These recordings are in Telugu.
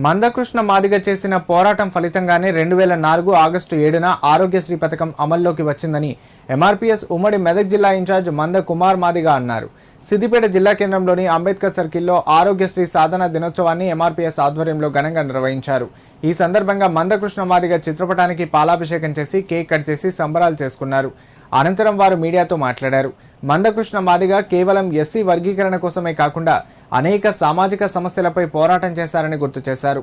మందకృష్ణ మాదిగ చేసిన పోరాటం ఫలితంగానే 2004 ఆగస్టు 7న ఆరోగ్యశ్రీ పథకం అమల్లోకి వచ్చిందని ఎంఆర్పీఎస్ ఉమ్మడి మెదక్ జిల్లా ఇన్ఛార్జ్ మంద కుమార్ మాదిగ అన్నారు. సిద్దిపేట జిల్లా కేంద్రంలోని అంబేద్కర్ సర్కిల్లో ఆరోగ్యశ్రీ సాధన దినోత్సవాన్ని ఎంఆర్పీఎస్ ఆధ్వర్యంలో ఘనంగా నిర్వహించారు. ఈ సందర్భంగా మందకృష్ణ మాదిగ చిత్రపటానికి పాలాభిషేకం చేసి కేక్ కట్ చేసి సంబరాలు చేసుకున్నారు. అనంతరం వారు మీడియాతో మాట్లాడారు. మందకృష్ణ మాదిగ కేవలం ఎస్సీ వర్గీకరణ కోసమే కాకుండా అనేక సామాజిక సమస్యలపై పోరాటం చేశారని గుర్తు చేశారు.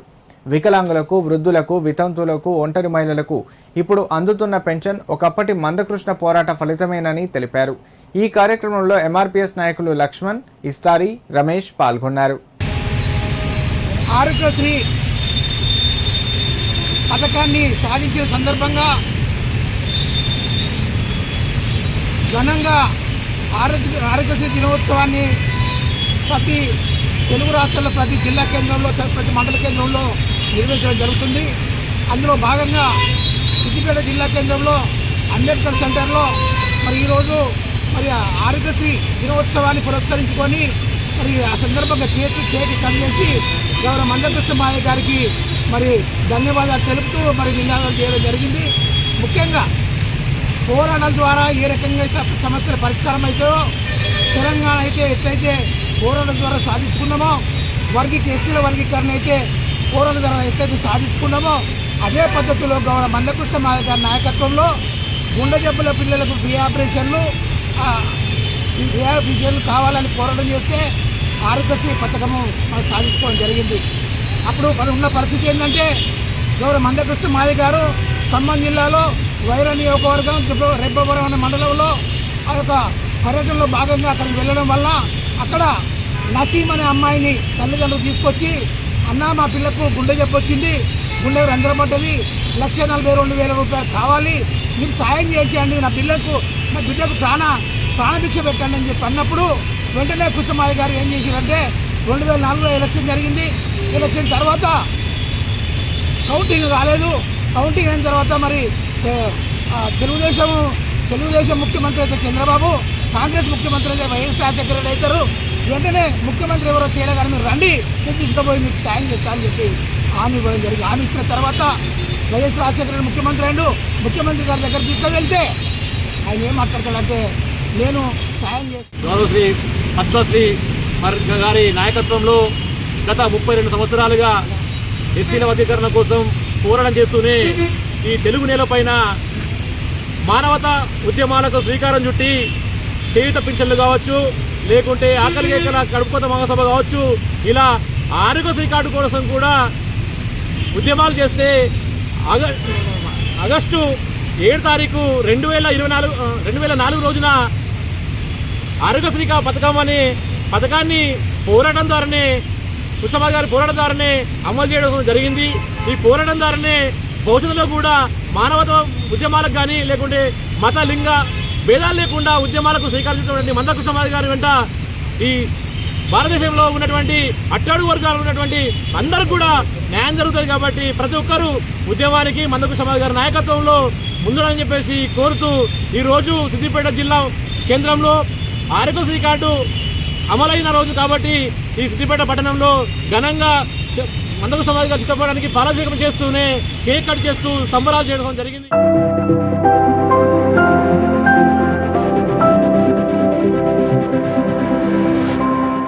వికలాంగులకు, వృద్ధులకు, వితంతువులకు, ఒంటరి మహిళలకు ఇప్పుడు అందుతున్న పెన్షన్ ఒకప్పటి మందకృష్ణ పోరాట ఫలితమేనని తెలిపారు. ఈ కార్యక్రమంలో ఎంఆర్పీఎస్ నాయకులు లక్ష్మణ్, ఇస్తారి, రమేష్ పాల్గొన్నారు. ఆరోగ్యశ్రీ పథకాన్ని సాధించిన సందర్భంగా ఘనంగా ఆరోగ్యశ్రీ దినోత్సవాన్ని ప్రతి తెలుగు రాష్ట్రాల్లో ప్రతి జిల్లా కేంద్రంలో, ప్రతి మండల కేంద్రంలో నిర్వహించడం జరుగుతుంది. అందులో భాగంగా సిద్దిపేట జిల్లా కేంద్రంలో అంబేద్కర్ సెంటర్లో ఈరోజు ఆరోగ్యశ్రీ దినోత్సవాన్ని పురస్కరించుకొని ఆ సందర్భంగా కేక్ కట్ చేసి గౌరవ మందకృష్ణ మాదిగ గారికి ధన్యవాదాలు తెలుపుతూ నినాదాలు చేయడం జరిగింది. ముఖ్యంగా పోరాటాల ద్వారా ఏ రకంగా సమస్యల పరిష్కారం అవుతాయో, తెలంగాణ అయితే ఎట్లయితే పోరాటం ద్వారా సాధించుకున్నామో, ఎస్సీల వర్గీకరణ అయితే పోరాటం ద్వారా ఎట్లయితే సాధించుకున్నామో, అదే పద్ధతిలో గౌరవ మందకృష్ణ మాదిగ గారి నాయకత్వంలో గుండె జబ్బుల పిల్లలకు ఫ్రీ ఆపరేషన్లు కావాలని పోరాటం చేస్తే ఆరోగ్యశ్రీ పథకము మనం సాధించుకోవడం జరిగింది. అప్పుడు ఉన్న పరిస్థితి ఏంటంటే, గౌరవ మందకృష్ణ మాదిగ గారు ఖమ్మం జిల్లాలో వైరా నియోజకవర్గం రెబ్బవరం అనే మండలంలో ఆ యొక్క పర్యటనలో భాగంగా అక్కడికి వెళ్ళడం వల్ల అక్కడ నసీం అనే అమ్మాయిని తల్లిదండ్రులు తీసుకొచ్చి, అన్న మా పిల్లకు గుండె జబ్బు వచ్చింది, గుండె రంధ్రం పడ్డది, 1,42,000 రూపాయలు కావాలి, మీరు సాయం చేయండి, నా బిడ్డకు ప్రాణభిక్ష పెట్టండి అని చెప్పి అన్నప్పుడు వెంటనే కృష్ణ మాదిగ గారు ఏం చేశారంటే 2004లో ఎలక్షన్ జరిగింది. ఎలక్షన్ తర్వాత కౌంటింగ్ కాలేదు. కౌంటింగ్ అయిన తర్వాత తెలుగుదేశం ముఖ్యమంత్రి అయితే చంద్రబాబు, కాంగ్రెస్ ముఖ్యమంత్రి అయితే వైఎస్ రాజశేఖర రెడ్డి అవుతారు. వెంటనే ముఖ్యమంత్రి ఎవరో తేలగానే మీరు రండి, మీరు తీసుకుపోయి మీకు సాయం చేస్తారని చెప్పి హామీ ఇవ్వడం జరిగింది. హామీ ఇచ్చిన తర్వాత వైఎస్ రాజశేఖర రెడ్డి ముఖ్యమంత్రి గారి దగ్గర తీసుకువెళ్తే ఆయన ఏం మాట్లాడతాడంటే, నేను సాయం చేస్తాను. శ్రీ పద్మశ్రీ గారి నాయకత్వంలో గత 32 సంవత్సరాలుగా ఎస్సీల వర్గీకరణ కోసం పోరాటం చేస్తూనే ఈ తెలుగు నేలపైన మానవతా ఉద్యమాలకు శ్రీకారం చుట్టి చేయుత పింఛన్లు కావచ్చు, లేకుంటే ఆకలి కేకల కడుపుకోత మహాసభ కావచ్చు, ఇలా ఆరోగ్యశ్రీ కార్డు కోసం కూడా ఉద్యమాలు చేస్తే ఆగస్టు 7 తారీఖు 2004 రోజున ఆరోగ్యశ్రీ పథకం అనే పథకాన్ని పోరాటం ద్వారానే కృష్ణ గారి పోరాటం ద్వారానే అమలు చేయడం జరిగింది. ఈ పోరాటం ద్వారానే భవిష్యత్తులో కూడా మానవతా ఉద్యమాలకు కానీ, లేకుంటే మత లింగ భేదాలు లేకుండా ఉద్యమాలకు స్వీకరించినటువంటి మందకృష్ణ మాదిగ గారి వెంట ఈ భారతదేశంలో ఉన్నటువంటి అట్టడుగు వర్గాలు ఉన్నటువంటి అందరూ కూడా న్యాయం జరుగుతుంది. కాబట్టి ప్రతి ఒక్కరూ ఉద్యమానికి మందకృష్ణ మాదిగ గారి నాయకత్వంలో ముందుడని చెప్పేసి కోరుతూ ఈరోజు సిద్దిపేట జిల్లా కేంద్రంలో ఆరోగ్యశ్రీ కార్డు అమలైన రోజు కాబట్టి ఈ సిద్దిపేట పట్టణంలో ఘనంగా మందకృష్ణ మాదిగ గారి చిత్రపటానికి పాలాభిషేకం చేస్తూనే కేక్ కట్ చేస్తూ సంబరాలు చేయడం జరిగింది.